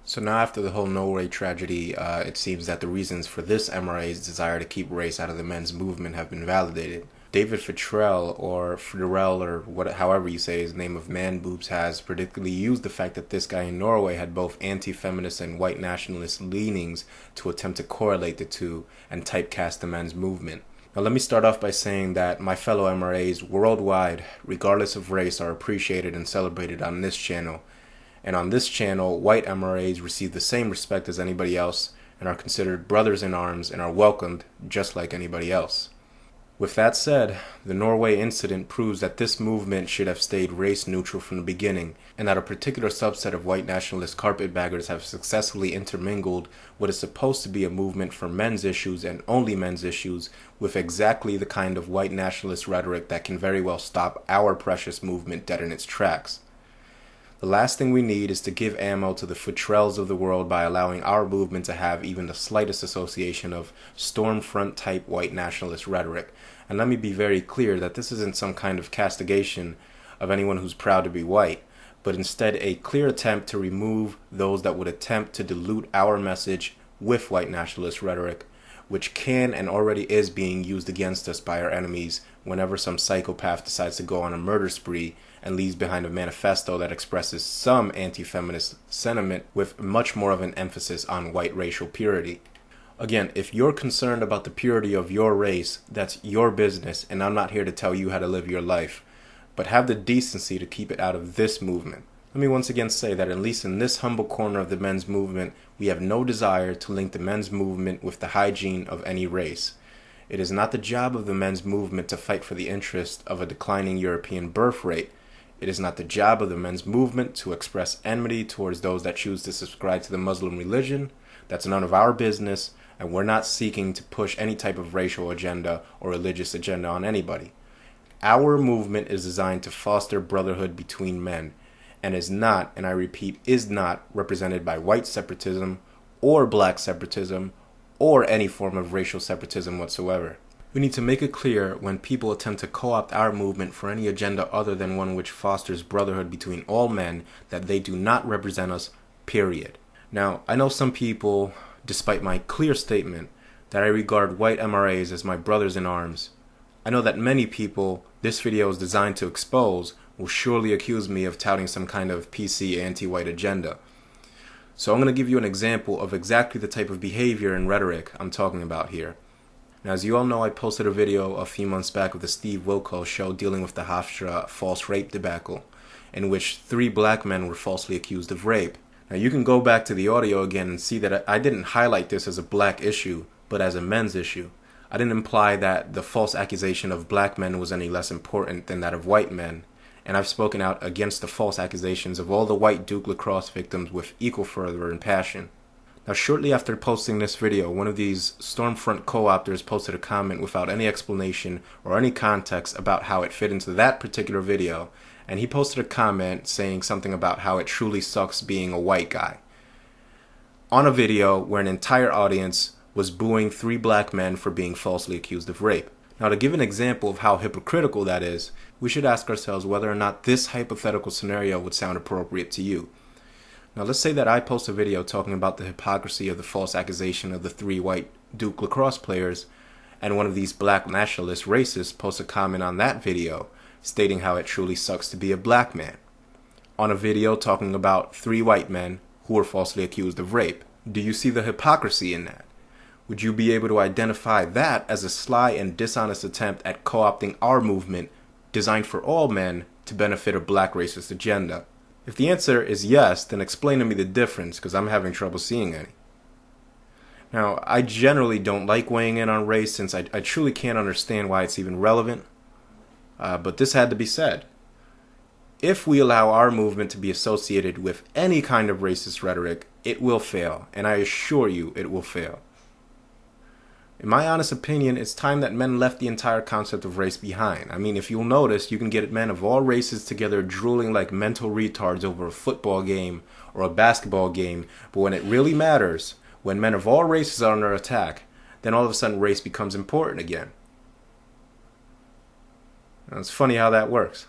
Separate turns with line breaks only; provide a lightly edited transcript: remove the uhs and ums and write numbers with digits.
So now after the whole Norway tragedy, it seems that the reasons for this MRA's desire to keep race out of the men's movement have been validated. David Fitrell, or Fitrell, or however you say his name of Man Boobs, has predictably used the fact that this guy in Norway had both anti-feminist and white nationalist leanings to attempt to correlate the two and typecast the men's movement. Now let me start off by saying that my fellow MRAs worldwide, regardless of race, are appreciated and celebrated on this channel. And on this channel, white MRAs receive the same respect as anybody else and are considered brothers in arms and are welcomed just like anybody else. With that said, the Norway incident proves that this movement should have stayed race neutral from the beginning, and that a particular subset of white nationalist carpetbaggers have successfully intermingled what is supposed to be a movement for men's issues and only men's issues with exactly the kind of white nationalist rhetoric that can very well stop our precious movement dead in its tracks. The last thing we need is to give ammo to the Futrells of the world by allowing our movement to have even the slightest association of Stormfront-type white nationalist rhetoric. And let me be very clear that this isn't some kind of castigation of anyone who's proud to be white, but instead a clear attempt to remove those that would attempt to dilute our message with white nationalist rhetoric, which can and already is being used against us by our enemies whenever some psychopath decides to go on a murder spree and leaves behind a manifesto that expresses some anti-feminist sentiment with much more of an emphasis on white racial purity. Again, if you're concerned about the purity of your race, that's your business, and I'm not here to tell you how to live your life, but have the decency to keep it out of this movement. Let me once again say that at least in this humble corner of the men's movement, we have no desire to link the men's movement with the hygiene of any race. It is not the job of the men's movement to fight for the interest of a declining European birth rate. It is not the job of the men's movement to express enmity towards those that choose to subscribe to the Muslim religion. That's none of our business, and we're not seeking to push any type of racial agenda or religious agenda on anybody. Our movement is designed to foster brotherhood between men, and is not, and I repeat, is not represented by white separatism or black separatism or any form of racial separatism whatsoever. We need to make it clear when people attempt to co-opt our movement for any agenda other than one which fosters brotherhood between all men that they do not represent us, period. Now, I know some people, despite my clear statement that I regard white MRAs as my brothers in arms, I know that many people this video is designed to expose will surely accuse me of touting some kind of PC anti-white agenda. So I'm going to give you an example of exactly the type of behavior and rhetoric I'm talking about here. Now, as you all know, I posted a video a few months back of the Steve Wilkos show dealing with the Hofstra false rape debacle, in which 3 black men were falsely accused of rape. Now, you can go back to the audio again and see that I didn't highlight this as a black issue, but as a men's issue. I didn't imply that the false accusation of black men was any less important than that of white men, and I've spoken out against the false accusations of all the white Duke lacrosse victims with equal fervor and passion. Now, shortly after posting this video, one of these Stormfront co-opters posted a comment without any explanation or any context about how it fit into that particular video, and he posted a comment saying something about how it truly sucks being a white guy, on a video where an entire audience was booing 3 black men for being falsely accused of rape. Now, to give an example of how hypocritical that is, we should ask ourselves whether or not this hypothetical scenario would sound appropriate to you. Now, let's say that I post a video talking about the hypocrisy of the false accusation of the 3 white Duke lacrosse players, and one of these black nationalist racists posts a comment on that video stating how it truly sucks to be a black man, on a video talking about 3 white men who were falsely accused of rape. Do you see the hypocrisy in that? Would you be able to identify that as a sly and dishonest attempt at co-opting our movement designed for all men to benefit a black racist agenda? If the answer is yes, then explain to me the difference, because I'm having trouble seeing any. Now, I generally don't like weighing in on race since I truly can't understand why it's even relevant, but this had to be said. If we allow our movement to be associated with any kind of racist rhetoric, it will fail, and I assure you it will fail. In my honest opinion, it's time that men left the entire concept of race behind. I mean, if you'll notice, you can get men of all races together drooling like mental retards over a football game or a basketball game, but when it really matters, when men of all races are under attack, then all of a sudden race becomes important again. Now, it's funny how that works.